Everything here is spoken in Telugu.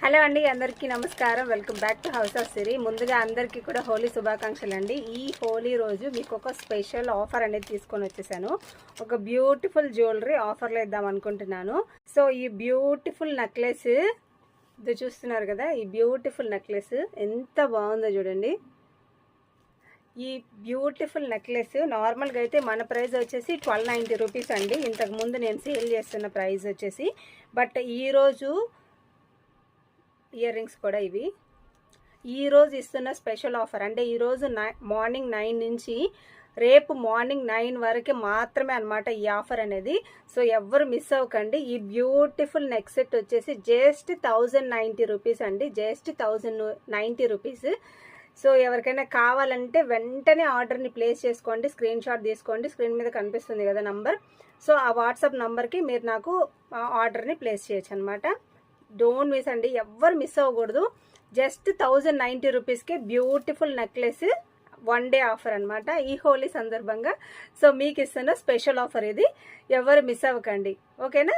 హలో అండి, అందరికీ నమస్కారం. Welcome back to house of Siri. ముందుగా అందరికీ కూడా హోలీ శుభాకాంక్షలు అండి. ఈ హోలీ రోజు మీకు ఒక స్పెషల్ ఆఫర్ అనేది తీసుకొని వచ్చేసాను. ఒక బ్యూటిఫుల్ జ్యువెలరీ ఆఫర్లో ఇద్దాం అనుకుంటున్నాను. సో ఈ బ్యూటిఫుల్ నెక్లెస్ ఇది చూస్తున్నారు కదా, ఈ బ్యూటిఫుల్ నెక్లెస్ ఎంత బాగుందో చూడండి. ఈ బ్యూటిఫుల్ నెక్లెస్ నార్మల్గా అయితే మన ప్రైస్ వచ్చేసి 1290 రూపీస్ అండి. ఇంతకుముందు నేను సేల్ చేస్తున్న ప్రైస్ వచ్చేసి. బట్ ఈరోజు ఇయర్ రింగ్స్ కూడా ఇవి ఈరోజు ఇస్తున్న స్పెషల్ ఆఫర్. అంటే ఈరోజు మార్నింగ్ 9 నుంచి రేపు మార్నింగ్ 9 వరకు మాత్రమే అనమాట ఈ ఆఫర్ అనేది. సో ఎవ్వరు మిస్ అవ్వకండి. ఈ బ్యూటిఫుల్ నెక్ సెట్ వచ్చేసి జస్ట్ 1090 రూపీస్ అండి, జస్ట్ 1090 రూపీస్. సో ఎవరికైనా కావాలంటే వెంటనే ఆర్డర్ని ప్లేస్ చేసుకోండి. స్క్రీన్ షాట్ తీసుకోండి, స్క్రీన్ మీద కనిపిస్తుంది కదా నంబర్. సో ఆ వాట్సాప్ నంబర్కి మీరు నాకు ఆర్డర్ని ప్లేస్ చేయొచ్చు అనమాట. డోంట్ మిస్ అండి, ఎవ్వరు మిస్ అవ్వకూడదు. జస్ట్ 1090 రూపీస్కి బ్యూటిఫుల్ నెక్లెస్, 1 డే ఆఫర్ అనమాట ఈ హోలీ సందర్భంగా. సో మీకు ఇస్తున్న స్పెషల్ ఆఫర్ ఇది, ఎవరు మిస్ అవ్వకండి. ఓకేనా?